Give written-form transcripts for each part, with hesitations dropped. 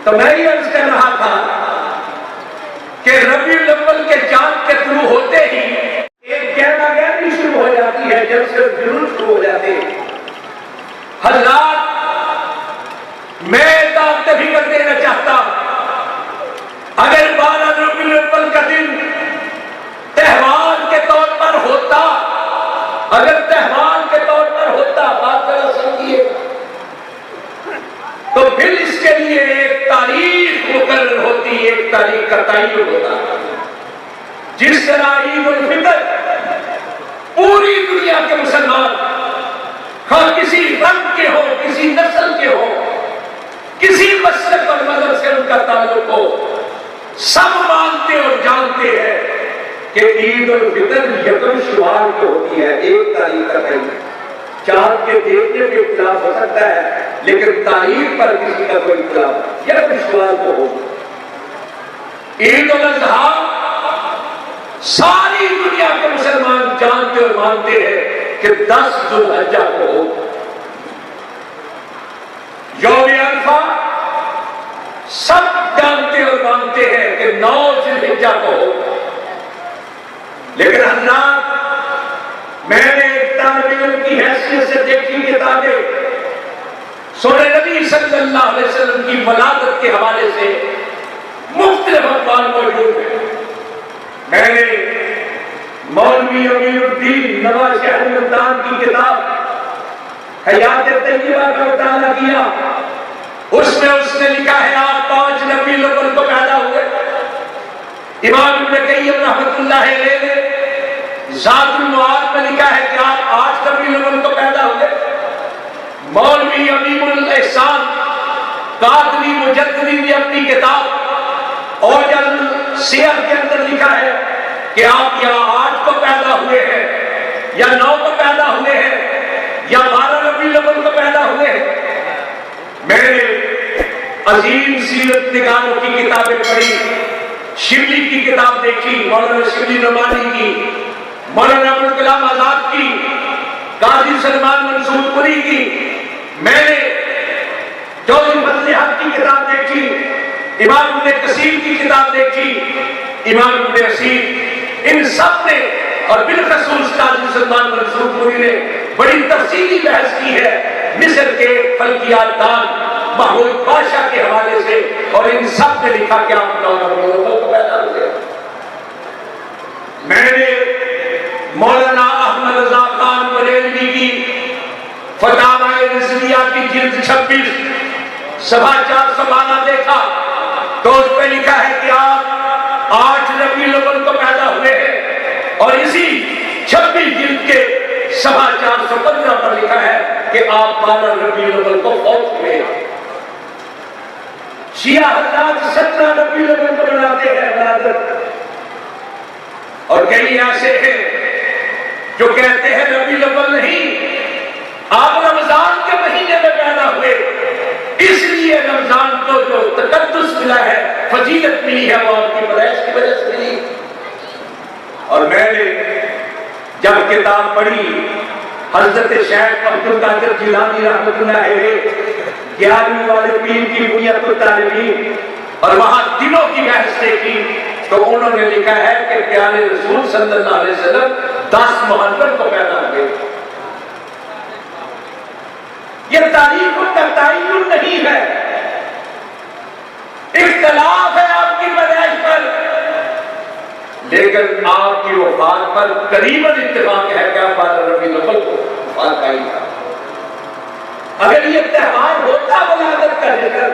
تو میں یہ عرض کر رہا تھا کہ ربیع الاول کے چاند کے طلوع ہوتے ہی ایک کہنا گہری شروع ہو جاتی ہے، جب سے جلوس شروع ہو جاتے ہیں۔ حضرات، میں دعوت بھی کر دینا چاہتا اگر 12 ربیع الاول کا دن تہوار کے طور پر ہوتا، اگر تہوار کے طور پر ہوتا، بات ذرا سمجھیے، تو پھر اس کے لیے ایک تاریخ مقرر ہوتی، ایک تاریخ کا تعین ہوتا۔ جس طرح عید الفطر پوری دنیا کے مسلمان، خواہ کسی رنگ کے ہو، کسی نسل کے ہو، کسی مسلک اور مذہب سے ان کا تعلق ہو، سب مانتے اور جانتے ہیں کہ عید الفطر یکم شوال کو ہوتی ہے، ایک تاریخ کا تعین۔ چاند کے دیکھنے میں اختلاف ہو سکتا ہے، لیکن تاریخ پر کسی کا کوئی اختلاف یکم شوال کو ہوگی۔ عید الاضحیٰ ساری دنیا کے مسلمان جانتے اور مانتے ہیں کہ 10 ذو الحجہ کو ہوگا۔ یوم عرفہ سب جانتے اور مانتے ہیں کہ 9 ذی الحجہ کو ہوگا۔ لیکن حضرات، میں نے ایک طالب علم کی حیثیت سے دیکھی کتابیں، سورہ نبی صلی اللہ علیہ وسلم کی ولادت کے حوالے سے مختلف اقوال موجود ہیں۔ میں نے مولوی امین الدین نواز شاہ ملتان کی کتاب حیات طیبہ کا مطالعہ کیا، اس میں اس نے لکھا ہے آپ 5 ربیع الاول کو پیدا ہوئے۔ امام ابن قیم رحمۃ اللہ علیہ نے ذات المعاد میں لکھا ہے کہ آپ 8 ربیع الاول کو پیدا ہوئے۔ مولوی امیم الاحسان قادری مجددی نے اپنی کتاب اوجل سیر کے اندر لکھا ہے کہ آپ یا 8 کو پیدا ہوئے ہیں، یا 9 کو پیدا ہوئے ہیں، یا 12 ربیع الاول کو پیدا ہوئے ہیں۔ میں نے عظیم سیرت نگاروں کی کتابیں پڑھی، شبلی کی کتاب دیکھی، مولانا شبلی نعمانی کی، مولانا ابوالکلام آزاد کی، قاضی سلمان منصور پوری کی، میں نے چودھری فضل حق کی کتاب دیکھی، امام ابن کثیر کی کتاب دیکھی، امام ابن اسیر، ان سب نے اور بالخصوص قاضی سلمان منصور پوری نے بڑی تفصیلی بحث کی ہے مصر کے فلکیات دان محمود بادشاہ کے حوالے سے، اور ان سب نے لکھا کہ آپ 9 ربیع الاول کو پیدا ہوئے۔ میں نے مولانا احمد رضا خان بریلوی کی فتاوی رضویہ کی جلد 26 صفحہ 412 دیکھا تو اس پہ لکھا ہے کہ آپ 8 ربیع الاول کو پیدا ہوئے ہیں، اور اسی 26 جلد کے صفحہ 415 پر لکھا ہے کہ آپ 12 ربیع الاول کو فوت ہوئے۔ شیعہ حضرات 17 ربیع الاول کو مناتے ہیں ولادت، اور کئی ایسے ہیں جو کہتے ہیں ربیع الاول نہیں، آپ رمضان کے مہینے میں پیدا ہوئے، اس لیے رمضان کو جو تقدس ملا ہے، فضیلت ملی ہے، وہ آپ کی پیدائش کی وجہ سے ملی۔ اور میں نے جب کتاب پڑھی حضرت شیخ عبد القادر جیلانی رحمۃ اللہ علیہ 11ویں والے پیر کی بنیاد الطالبین، اور وہاں دنوں کی بحث دیکھی تو انہوں نے لکھا ہے کہ پیارے رسول صلی اللہ علیہ وسلم 10 محرم کو پیدا ہوئے۔ یہ تاریخ کا تعین نہیں ہے، اختلاف ہے آپ کی پیدائش پر، لیکن آپ کی وفات پر قریباً اتفاق ہے کہ آپ 12 ربیع الاول کو وفات آئی ہے۔ اگر یہ تہوار ہوتا ولادت کا ذکر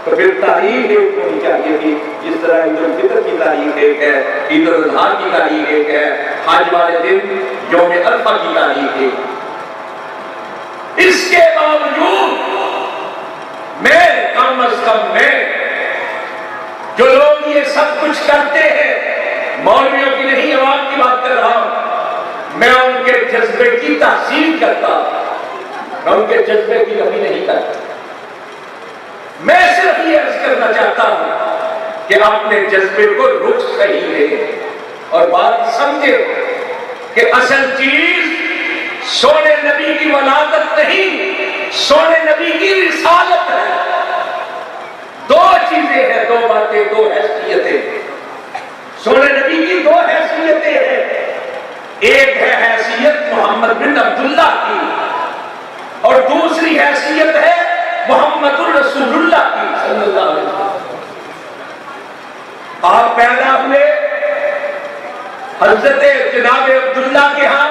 تو پھر تاریخ ایک ہونی چاہیے تھی، جس طرح عید الفطر کی تاریخ ایک ہے، عید الاضحیٰ کی تاریخ ایک ہے، حج والے دن یوم عرفہ کی تاریخ ایک۔ اس کے باوجود میں کم از کم میں جو لوگ یہ سب کچھ کرتے ہیں، مولویوں کی نہیں عوام کی بات کر رہا ہوں، میں ان کے جذبے کی تحسین کرتا، میں ان کے جذبے کی کمی نہیں کرتا۔ میں صرف یہ عرض کرنا چاہتا ہوں کہ اپنے جذبے کو رخ صحیح لے اور بات سمجھے کہ اصل چیز سونے نبی کی ولادت نہیں، سونے نبی کی رسالت ہے۔ حیثیتیں ہیں. ایک ہے حیثیت محمد بن عبداللہ کی اور دوسری حیثیت ہے محمد الرسول اللہ کی صلی اللہ علیہ وسلم. آپ پیدا ہوئے حضرت جناب عبداللہ کے ہاں،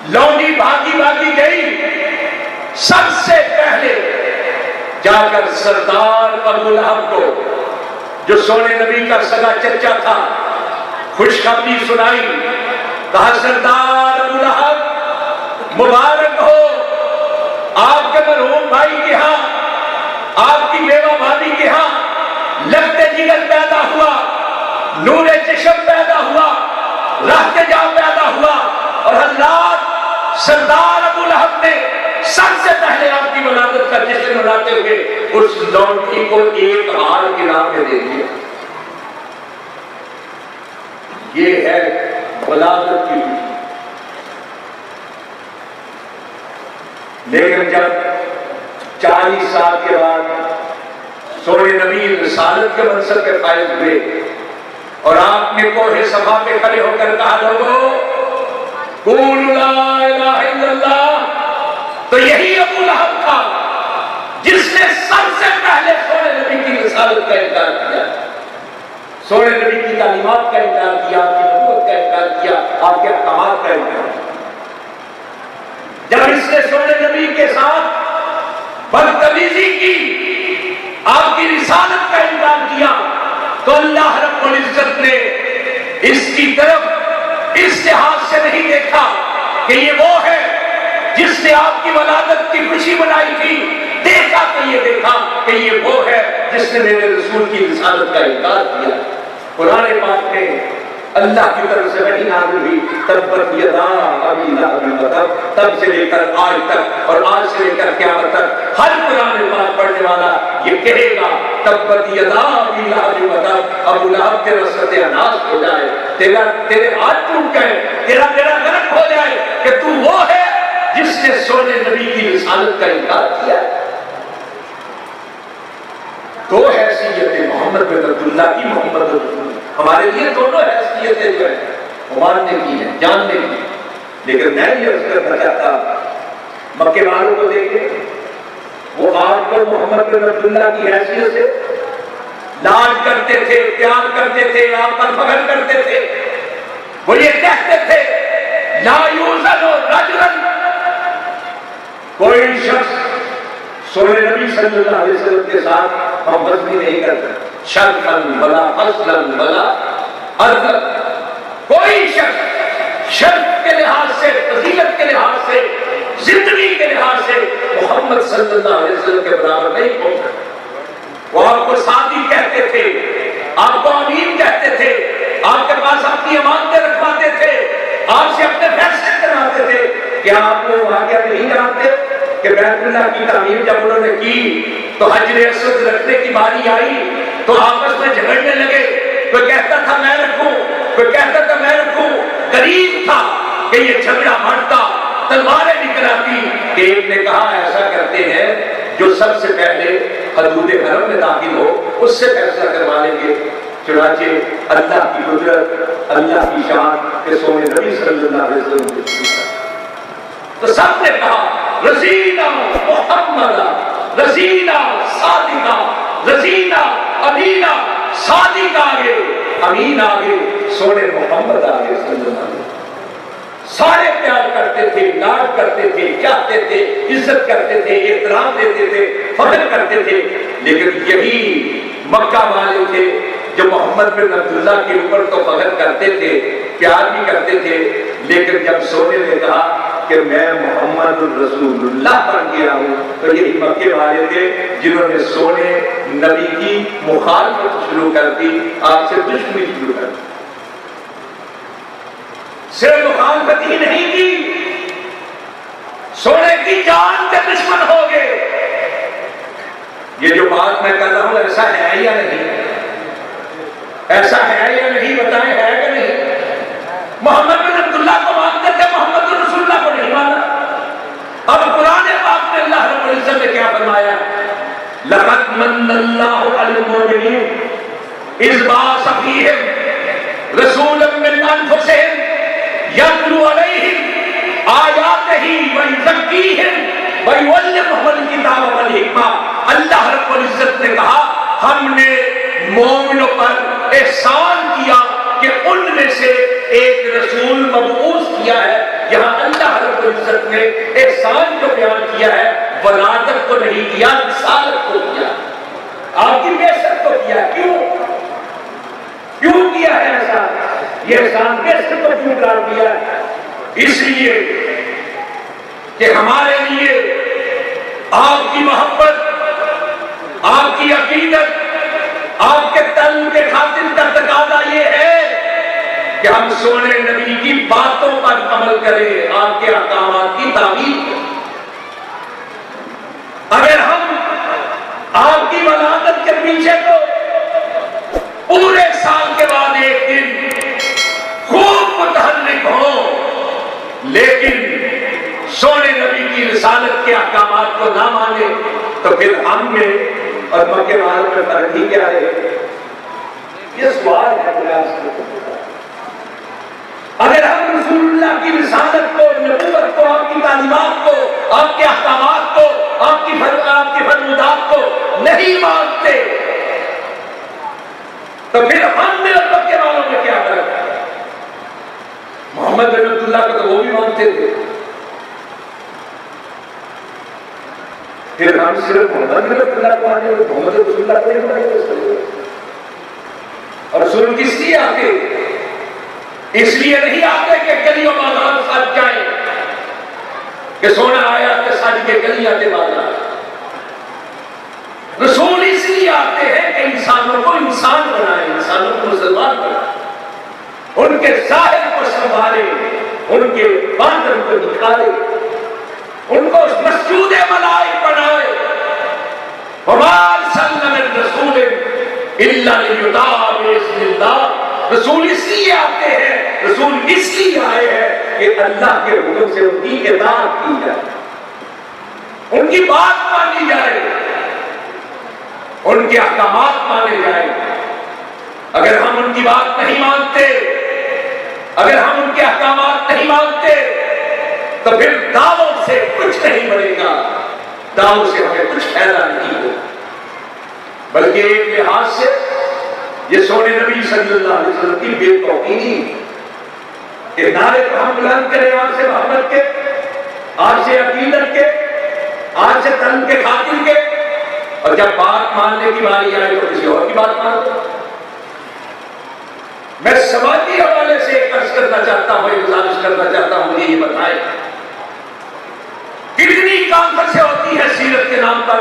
لونڈی بھاگی بھاگی گئی، سب سے پہلے جا کر سردار ابو لہب کو، جو سونے نبی کا سگا چچا تھا، خوشخبری سنائی. کہا سردار ابو لہب مبارک ہو، آپ کے مرحوم بھائی کے ہاں، آپ کی بیوہ بھابھی کے ہاں لگتے جگر پیدا ہوا، نور چشم پیدا ہوا، رہتے جا پیدا ہوا. اور حضرات سردار ابو لہب نے سب سے پہلے آپ کی ولادت کا جشن مناتے ہوئے اس لونڈی کو ایک ہار گرا کے دے دیا. یہ ہے ولادت کی خوشی. لیکن جب 40 سال کے بعد سونے نبی رسالت کے منصب کے فائز ہوئے اور آپ نے کوہ صفا پہ کھڑے ہو کر کہا لوگو قولوا لا الہ الا اللہ، تو یہی ابو لہب تھا جس نے سب سے پہلے سونے نبی کی رسالت کا انکار کیا، سونے نبی کی تعلیمات کا انکار کیا، آپ کی نبوت کا انکار کیا، آپ کے احکامات کا انکار کیا. جب اس نے سونے نبی کے ساتھ بدتمیزی کی، آپ کی رسالت کا انکار کیا، تو اللہ رب العزت نے اس کی طرف اس لحاظ سے نہیں دیکھا کہ یہ وہ ہے جس نے آپ کی ولادت کی خوشی منائی تھی، دیکھا کہ یہ دیکھا کہ یہ وہ ہے جس نے میرے رسول کی رسالت کا انکار کیا. قرآن پاک میں اللہ کی طرف سے وحی نازل ہوئی، تبت یدا ابی لہب وتب، تب سے لے کر آج تک اور آج سے لے کر قیامت تک ہر قرآن پاک پڑھنے والا یہ کہے گا تبت یدا ابی لہب وتب، ابو لہب تیرا ستیاناش ہو جائے، تیرے ہاتھ ٹوٹ جائے، تیرا غرق ہو جائے کہ تو وہ ہے جس نے سونے نبی کی رسالت کا انکار کیا. دو حیثیتیں محمد بن عبداللہ کی، محمد رسول. ہمارے لیے دونوں حیثیتیں جو ہیں وہ ماننے کی ہیں، جاننے کی. لیکن میں یہ عرض کرنا چاہتا، مکے والوں کو دیکھیں، وہ آپ کو محمد بن عبداللہ کی حیثیت سے لاڈ کرتے تھے، پیار کرتے تھے، آپ پر فخر کرتے تھے. وہ یہ کہتے تھے لا یوزن رجلا، کوئی شخص سونے نبی صلی اللہ علیہ وسلم کے ساتھ محبت بھی نہیں کرتا، شرفن ولا فضلن ولا عدل. کوئی شخص شرف کے لحاظ سے، فضیلت کے لحاظ سے، زندگی کے لحاظ سے محمد صلی اللہ علیہ وسلم کے برابر نہیں پہنچا. وہ آپ کو ساتھی کہتے تھے، آپ کو امین کہتے تھے، آپ کے پاس اپنی امانتیں رکھواتے تھے، آپ سے اپنے فیصلے کرواتے تھے. کیا آپ وہ واقعہ نہیں جانتے کہ بیت اللہ کی تعمیر جب انہوں نے کی تو حجر اسود رکھنے کی باری آئی تو آپس میں جھگڑنے لگے، کوئی کہتا تھا میں رکھوں، کوئی کہتا تھا میں رکھوں. قریب تھا کہ یہ جھگڑا بڑھتا، تلواریں نکل آتی کہ ایک نے کہا ایسا کرتے ہیں جو سب سے پہلے حدود حرم میں داخل ہو اس سے فیصلہ کروا لیں گے. چنانچہ اللہ کی قدرت، اللہ کی شان کہ سونے نبی صلی اللہ علیہ وسلم کے پوچھا تو سب نے کہا رضینا محمد، رضینا صادقہ، رضینا امینا. صادق آگے، امین آگے، سونے محمد آگے صلی اللہ علیہ وسلم. سارے پیار کرتے تھے، لاڈ کرتے تھے، چاہتے تھے، عزت کرتے تھے، احترام دیتے تھے، فخر کرتے تھے. لیکن یہی مکہ والے تھے جو محمد بن عبداللہ کے اوپر تو فخر کرتے تھے، پیار بھی کرتے تھے، لیکن جب سونے نے کہا کہ میں محمد الرسول اللہ بن گیا ہوں تو یہی مکے والے تھے جنہوں نے سونے نبی کی مخالفت شروع کر دی، آپ سے دشمنی شروع کر دی. صرف مخالفت ہی نہیں کی، سونے کی جان کے دشمن ہو گئے. یہ جو بات میں کر رہا ہوں ایسا ہے یا نہیں؟ ایسا ہے یا نہیں؟ بتائیں ہے کہ نہیں؟ محمد بن عبداللہ کو مانتے تھے، محمد رسول اللہ کو نہیں مانا. اب قرآن پاک میں اللہ رب العزت نے کیا فرمایا؟ لقد من اللہ علی المؤمنین اذ بعث فیہم رسولا من انفسہم یتلو علیہم آیاتہ ویزکیہم ویعلمہم الکتاب والحکمہ. اللہ رب العزت نے کہا ہم نے مومنوں پر احسان کیا کہ ان میں سے ایک رسول مبعوث کیا ہے. یہاں اللہ رب العزت نے احسان کو بیان کیا ہے، ولادت کو نہیں کیا، رسالت کو کیا، آپ کی بعثت کو کیا. کیوں کیا ہے ایسا؟ یہ احسان بعثت کو کیوں قرار دیا ہے؟ اس لیے کہ ہمارے لیے آپ کی محبت، آپ کی عقیدت، آپ کے تن کے خاطر کا تقاضا یہ ہے کہ ہم سونے نبی کی باتوں پر عمل کریں، آپ کے احکامات کی تعمیل کریں. اگر ہم آپ کی ولادت کے پیچھے تو پورے سال کے بعد ایک دن خوب متحرک ہوں، لیکن سونے نبی کی رسالت کے احکامات کو نہ مانے تو پھر ہم میں اور مکے والوں میں فرق ہی کیا ہے؟ یہ سوال ہے. اگر ہم رسول اللہ کی رسالت کو، نبوت کو، آپ کی تعلیمات کو، آپ کے احکامات کو، آپ کی فرمودات کو نہیں مانتے تو پھر ہم میں اور مکے والوں میں کیا فرق ہے؟ محمد بن عبداللہ کو تو وہ بھی مانتے تھے، پھر ہم صرف محمد بن عبداللہ کو مانے، محمد رسول اللہ کو نہیں مانے. اور رسول کس لیے آتے؟ اس لیے نہیں آتے کہ گلیوں بازار سج جائیں، کہ سونا آیا کہ سج کے گلیاں کے بازار. رسول اس لیے آتے ہیں کہ انسانوں کو انسان بنائے، انسانوں کو مسلمان بنائے، ان کے ظاہر کو سنبھالے، ان کے باطن کو نکھارے، ان کو مسجود ملائک بنائے. وما ارسلنا من رسول الا لیطاع باذن اللہ. رسول اس لیے آتے ہیں، رسول اس لیے آئے ہیں کہ اللہ کے حکم سے ان کی اطاعت کی جائے، ان کی بات مانی جائے، ان کے احکامات مانے جائیں. اگر ہم ان کی بات نہیں مانتے، اگر ہم ان کے احکامات نہیں مانتے تو پھر دعووں سے کچھ نہیں بنے گا، دعووں سے ہمیں کچھ فائدہ نہیں ہوگا. بلکہ ایک لحاظ سے یہ سونے نبی صلی اللہ علیہ وسلم کی بے توقیری کہ نعرے پر ہم بلند کریں آج سے محبت کے، آج سے عقیدت کے، آج سے تن کے خاطر کے، اور جب بات ماننے کی باری آئے تو کسی اور کی بات مان دو. میں سماجی حوالے سے ایک عرض کرنا چاہتا ہوں، ایک گزارش کرنا چاہتا ہوں، مجھے یہ بتائیں کتنی کانفرنسیں ہوتی ہیں سیرت کے نام پر،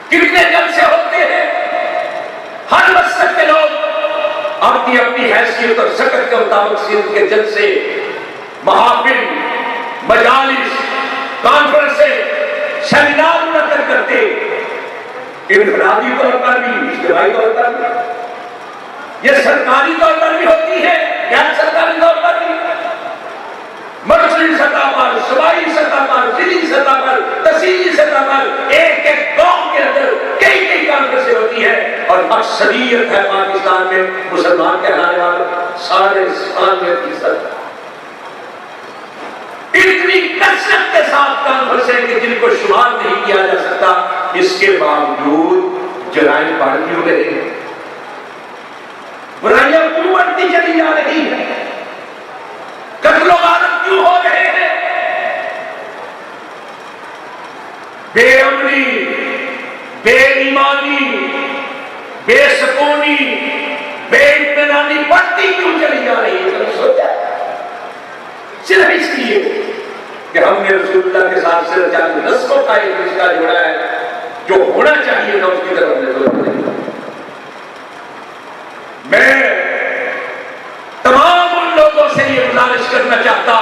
کتنے جلسے ہوتے ہیں. ہر مسلک کے لوگ اپنی اپنی حیثیت اور شکل کے مطابق سیرت کے جلسے، محافل، مجالس، کانفرنسیں، سیمینار منعقد کرتے، انفرادی طور پر بھی، اجتماعی طور پر بھی. یہ سرکاری طور پر بھی ہوتی ہے، غیر سرکاری طور پر بھی، مرکزی سطح پر، صوبائی سطح پر، ضلعی سطح پر، تحصیلی سطح پر، ایک ایک گاؤں کے اندر کئی کئی کانفرنسیں ہوتی ہیں. اور اکثریت ہے پاکستان میں مسلمان کہلانے والے 97%. اتنی کثرت کے ساتھ کانفرنسیں کہ جن کو شمار نہیں کیا جا سکتا، اس کے باوجود جرائم بڑھ کیوں رہے ہیں؟ برائیاں کیوں بڑھتی چلی جا رہی ہیں؟ قتل و غارت کیوں ہو رہے ہیں؟ بے امنی، بے ایمانی، بے سکونی، بے اطمینانی بڑھتی کیوں چلی جا رہی ہے؟ سوچا صرف اس لیے کہ ہم نے رسول اللہ کے ساتھ صرف چاند نسلوں کا ایک رشتہ جوڑا ہے، جو ہونا چاہیے تھا اس کی طرف ہم نے توجہ نہیں. میں تمام ان لوگوں سے یہ گزارش کرنا چاہتا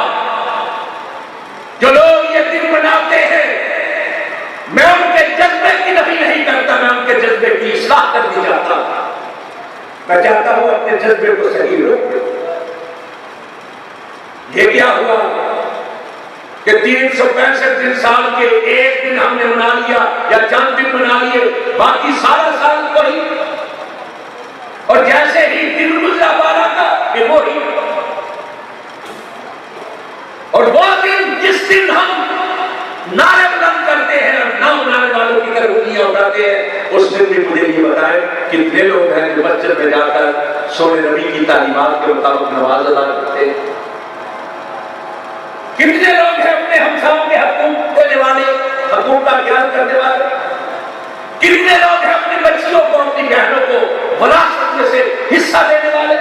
جو لوگ یہ دن مناتے ہیں، میں ان کے جذبے کی نفی نہیں کرتا، میں ان کے جذبے کی اصلاح کرنی چاہتا ہوں. میں چاہتا ہوں اپنے جذبے کو صحیح روک دو. یہ کیا ہوا کہ 365 سال کے ایک دن ہم نے منا لیا یا چند دن منا لیے، باقی سارا سال وہی. اور جیسے ہی دن گزرا 12 کا یہ وہی. اور وہ دن جس دن ہم نعرے بلند کرتے ہیں اور نہ نعرے والوں کی طرف انگلیاں اٹھاتے ہیں، اس دن بھی مجھے یہ بتائیں کتنے لوگ ہیں جو مسجد میں جا کر سونے نبی کی تعلیمات کے مطابق نماز ادا کرتے ہیں؟ کتنے لوگ ہیں اپنے ہمسایوں کے حقوق دینے والے، حقوق کا خیال کرنے والے؟ کتنے لوگ ہیں اپنی بچیوں کو، اپنی بہنوں کو وراثت میں سے حصہ دینے والے؟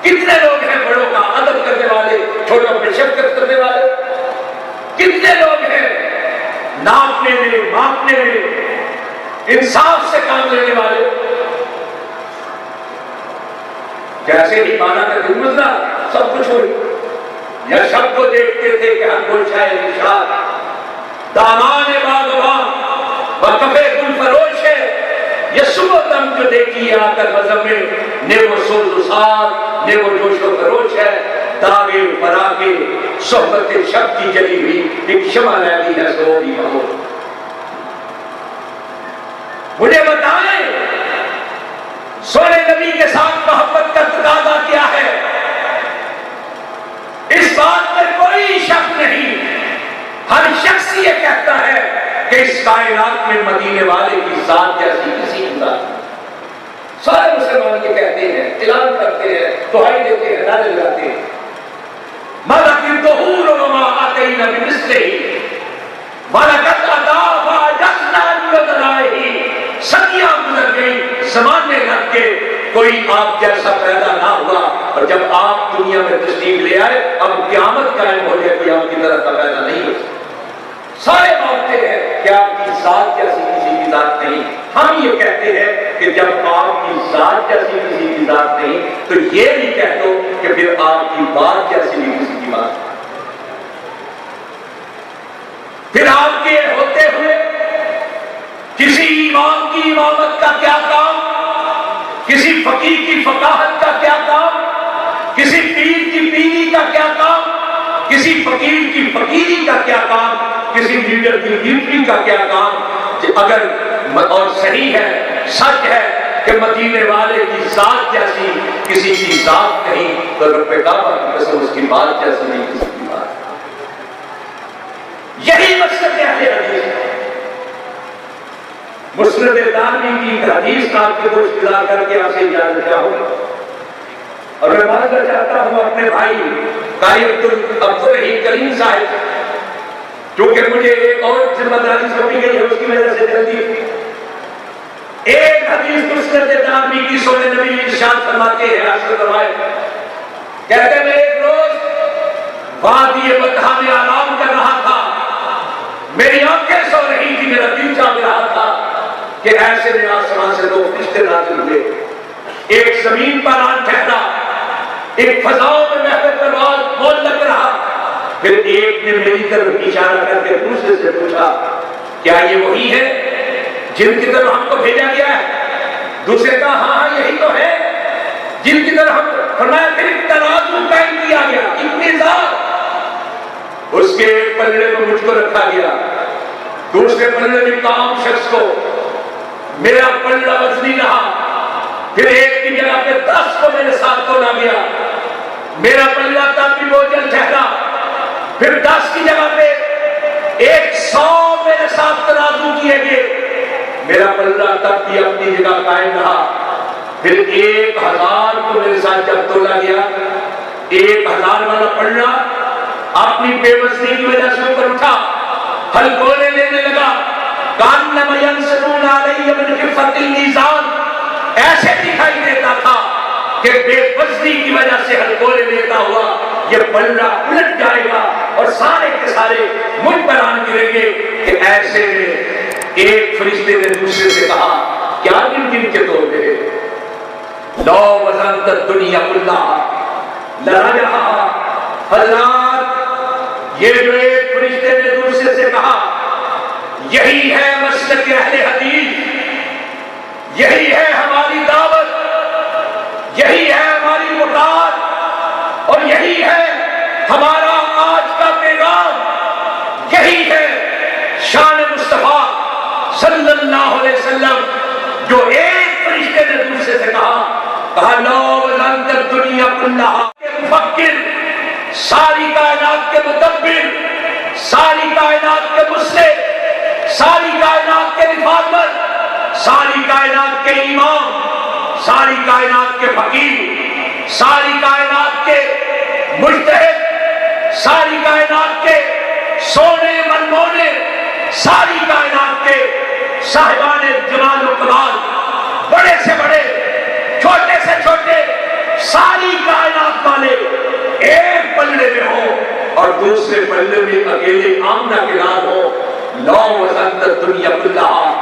کتنے لوگ ہیں بڑوں کا ادب کرنے والے، چھوٹوں پہ شفقت کرنے والے؟ کتنے لوگ ہیں ناپنے میں، ماپنے میں انصاف سے کام لینے والے؟ جیسے ہی مانا کا دن گزرا سب کچھ ہوئی. یا شب کو دیکھتے تھے کہ ہم گلشائے نشاد دامان باغبان وقفے گل فروش ہے، یہ صبح دم جو دیکھی آ کر مذہب میں نے وہ سوز و سار نے وہ جوش و خروش ہے، داغے فراغے صحبت شب کی جلی ہوئی ایک شمع رہتی ہے سوری مہو. مجھے بتائیں سونے نبی کے ساتھ محبت کا تقاضا کیا ہے؟ اس بات میں کوئی شک نہیں، ہر شخص یہ کہتا ہے کہ اس کائنات میں مدینے والے کی ذات جیسی کسی کی ذات نہیں. سارے مسلمان یہ کہتے ہیں، اعلان کرتے ہیں، دہائی دیتے ہیں، نعرے لگاتے ہیں. مَلَكِ الظُّهُورُ وَمَا آتَيْنَا بِمِثْلِهِ مَلَكَتْ عَطَا فَأَجَزْنَا بِوَدْرَائِهِ. صدیاں گزر گئی، زمانے لگ کے کوئی آپ جیسا پیدا نہ ہوا، اور جب آپ دنیا میں تشریف لے آئے اب قیامت قائم ہو جائے، کوئی آپ کی طرح کا پیدا نہیں ہو. سارے مانتے ہیں کہ آپ کی ذات جیسی کسی کی ذات نہیں. ہم یہ کہتے ہیں کہ جب آپ کی ذات جیسی کسی کی ذات نہیں تو یہ بھی کہہ دو کہ پھر آپ کی بات جیسی بھی کسی کی بات. پھر آپ کے ہوتے ہوئے کسی امام کی امامت کا کیا کام، کسی فقیر کی فقاہت کا کیا کام، کسی پیر کی پیری کا کیا کام، کسی فقیر کی فقیری کا کیا کام، کسی لیڈر کی لیڈری کا کیا کام. اگر اور صحیح ہے، سچ ہے کہ مدینے والے کی ذات جیسی کسی کی ذات نہیں تو رب کعبہ کی قسم اس کی بات جیسی نہیں کسی کی بات. یہی مقصد اہل حدیث ہے. مسند دارمی کی ایک حدیث آپ کے گوشت گزار کر کے آپ سے اجازت چاہوں اور میں معذرت چاہتا ہوں اپنے بھائی قاری عبدالرحیم کریم صاحب، کیونکہ مجھے ایک اور ذمہ داری سونپی گئی ہے اس کی وجہ سے جلدی. ایک حدیث مسند دارمی کی سونے نبی ارشاد فرماتے ہیں، حضرت فرمائے کہتے میں ایک روز وادی بطحا میں آرام کر رہا تھا، میری آنکھیں سو رہی تھی، میرا دل جاگ رہا تھا کہ ایسے میں آسمان سے دو فرشتے نازل ہوئے. ایک زمین پر آن ٹھہرا، ایک فضاؤں میں محفل پرواز معلق رہا. پھر ایک نے میری طرف اشارہ کر کے دوسرے سے پوچھا کیا یہ وہی ہے جن کی طرف ہم کو بھیجا گیا ہے؟ دوسرے کہا ہاں ہاں یہی تو ہے جن کی طرف ہم. فرمایا پھر ترازو قائم کیا گیا، اتنی ذات. اس کے ایک پلڑے میں مجھ کو رکھا گیا، دوسرے پلڑے میں کام شخص کو، میرا پلڑا وزنی رہا. پھر ایک کی جگہ پہ 10 کو میرے ساتھ تولا گیا، میرا پلڑا تب بھی بوجھل ٹھہرا. پھر 10 کی جگہ پہ 100 میرے ساتھ ترازو کیے گئے، میرا پلڑا تب بھی اپنی جگہ قائم رہا. پھر 1000 کو میرے ساتھ جب تولا گیا، 1000 والا پلڑا اپنی بے وزنی کی وجہ سے اوپر اٹھا، ہلکولے لینے لگا. کانما ینصرون علی من خفت المیزان، ایسے دکھائی دیتا تھا کہ بے وزنی کی وجہ سے ہلکولے لیتا ہوا یہ پلڑا الٹ جائے گا اور سارے کے سارے مجھ پر آن گریں گے. کہ ایسے میں ایک فرشتے نے دوسرے سے کہا کیا گن گن کے توڑ دے؟ لو وزنت الدنیا کلھا لرجعھا. حضرات یہ جو ایک فرشتے نے دوسرے سے کہا یہی ہے مسلک اہل حدیث، یہی ہے ہماری دعوت، یہی ہے ہماری مقاد اور یہی ہے ہمارا آج کا پیغام. یہی ہے شان مصطفیٰ صلی اللہ علیہ وسلم جو ایک فرشتے نے دوسرے سے کہا کہا لو وزنتر دنیا کلہا کے مفکر، ساری کائنات کے مدبر، ساری کائنات کے مسلم، ساری کائنات کے ریفارمر، ساری کائنات کے امام، ساری کائنات کے فقیر، ساری کائنات کے مجتہد، ساری کائنات کے سونے منمونے، ساری کائنات کے صاحبان جمال و کمال، بڑے سے بڑے، چھوٹے سے چھوٹے، ساری کائنات والے ایک پلڑے میں ہو اور دوسرے پلڑے میں اکیلے آمنہ کے لال ہو، لو وزنت دنیا کلہا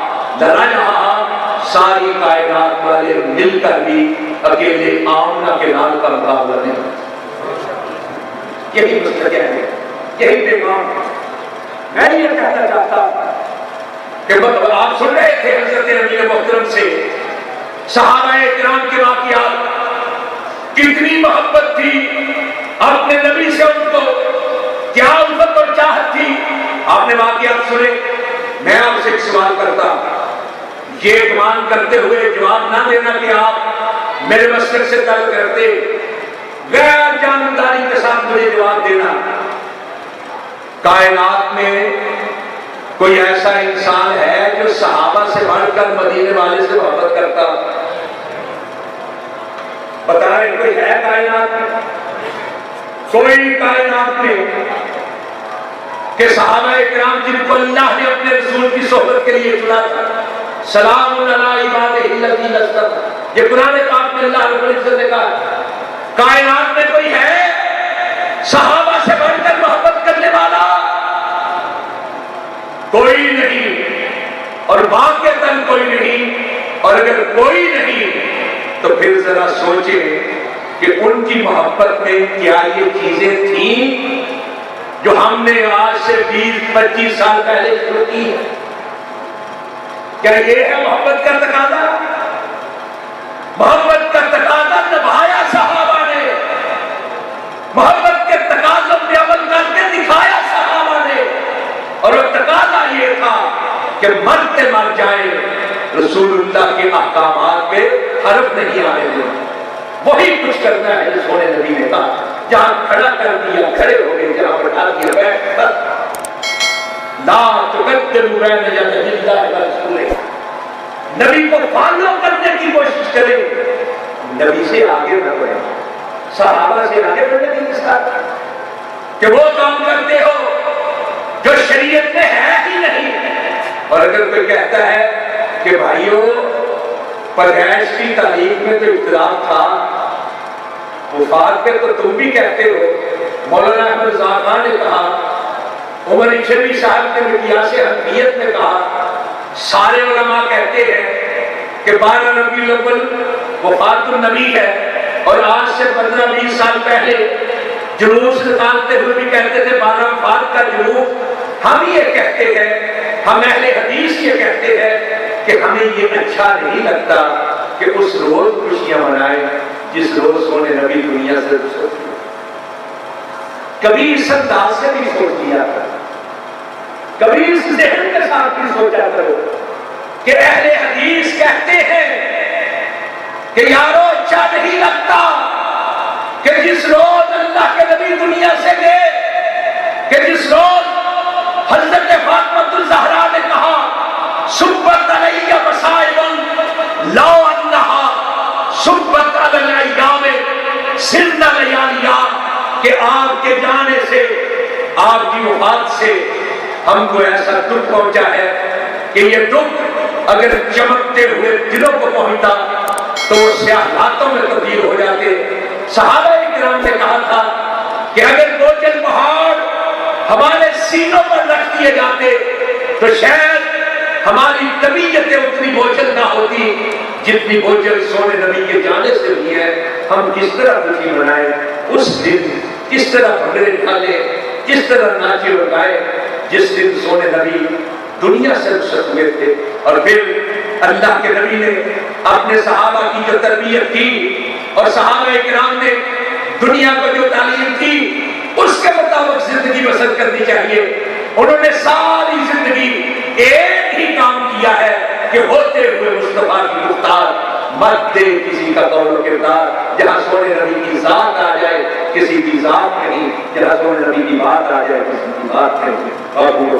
لرجعہا، ساری کائنات والے مل کر بھی اکیلے آمنہ کے لال کا مقابلہ نہیں۔ یہی مسئلہ ہے، یہی پیغام۔ میں یہ کہنا چاہتا کہ آپ سن رہے تھے حضرت نبی محترم سے صحابہ کرام کے واقعات، کتنی محبت تھی اپنے نبی سے، ان کو کیا الفت اور چاہت تھی۔ آپ نے واقعات سنے۔ میں آپ سے ایک سوال کرتا ہوں، یہ گمان کرتے ہوئے جواب نہ دینا کہ آپ میرے مسلک سے طلب کرتے، غیر جانبداری کے ساتھ مجھے جواب دینا، کائنات میں کوئی ایسا انسان ہے جو صحابہ سے بڑھ کر مدینے والے سے محبت کرتا؟ بتائیں، کوئی ہے کائنات میں؟ کوئی کائنات میں کہ صحابہ کرام جن کو اللہ نے اپنے رسول کی صحبت کے لیے چنا تھا، سلام علی عبادہ الذین اصطفیٰ، یہ قرآن پاک میں اللہ رب العزت نے کہا۔ کائنات میں کوئی ہے صحابہ سے بڑھ کر محبت کرنے والا؟ کوئی نہیں، اور واقعتاً کوئی نہیں۔ اور اگر کوئی نہیں تو پھر ذرا سوچیں کہ ان کی محبت میں کیا یہ چیزیں تھیں جو ہم نے آج سے 20-25 سال پہلے شروع کی ہے؟ کیا یہ ہے محبت کا تقاضا؟ محبت کا تقاضا نبھایا صحابہ نے، محبت کے تقاضوں پہ عمل کر کے دکھایا صحابہ نے، اور وہ تقاضا یہ تھا کہ مرتے مر جائیں رسول اللہ کے احکامات پہ حرف نہیں آنے دیں۔ وہی کچھ کرنا ہے جو سونے نبی نے کہا، جہاں کھڑا کر دیا کھڑے ہو گئے، جہاں بٹھا دیا بیٹھ بس۔ لا تقدموا بین یدی اللہ ورسولہ، نبی کو فالو کرنے کی کوشش کریں، نبی سے آگے نہ بڑھیں، صحابہ سے آگے بڑھنے کی ساتھ کہ وہ کام کرتے ہو جو شریعت میں ہے ہی نہیں۔ اور اگر کوئی کہتا ہے کہ بھائیو پرہیز کی تعلیم میں تو اختلاف تھا، وفات پہ تو تم بھی کہتے ہو، مولانا احمد رضا خان نے کہا، عمر اشرفی صاحب نے مقیاس حنفیت میں کہا، سارے علماء کہتے ہیں کہ 12 ربیع الاول وفات النبی ہے، اور آج سے 15-20 سال پہلے جلوس نکالتے ہوئے بھی کہتے تھے 12 وفات کا جلوس۔ ہم یہ کہتے ہیں، ہم اہل حدیث یہ کہتے ہیں کہ ہمیں یہ اچھا نہیں لگتا کہ اس روز خوشیاں منائیں جس روز سونے نبی دنیا سے رخصت ہوئے۔ کبھی اس انداز سے بھی سوچ لیا کرو، کبھی اس ذہن کے ساتھ بھی سوچا کرو کہ اہل حدیث کہتے ہیں کہ یارو اچھا نہیں لگتا کہ جس روز اللہ کے نبی دنیا سے گئے، کہ جس روز حضرت فاطمہ الزہرا نے کہا سبت علی مصائب لو انہا سبت علی الایام سرنا لیالیا، کہ آپ کے جانے سے، آپ کی وفات سے ہم کو ایسا دکھ پہنچا ہے کہ یہ دکھ اگر چمکتے ہوئے دلوں کو پہنچتا تو وہ سیاہ راتوں میں تبدیل ہو جاتے۔ صحابہ کرام نے کہا تھا کہ اگر بوجھل پہاڑ ہمارے سینوں پر رکھ دیے جاتے تو شاید ہماری طبیعتیں اتنی بوجھل نہ ہوتی جتنی بوجھل سونے نبی کے جانے سے ہوئی ہے۔ ہم کس طرح خوشی منائیں اس دن، کس طرح بھنگڑے ڈالے، کس طرح ناچے اور گائے جس دن سونے نبی دنیا سے رخصت ہوئے تھے۔ اور پھر اللہ کے نبی نے اپنے صحابہ کی جو تربیت کی اور صحابہ کرام نے دنیا کو جو تعلیم کی اس کے مطابق زندگی بسر کرنی چاہیے۔ انہوں نے ساری زندگی ایک ہی کام کیا ہے کہ ہوتے ہوئے مصطفیٰ کی گفتار مت دے کسی کا قول و کردار، جہاں سونے نبی کی ذات آ جائے کسی کی ذات نہیں، جہاں سونے نبی کی بات آ جائے کسی کی بات نہیں۔ اور ان کو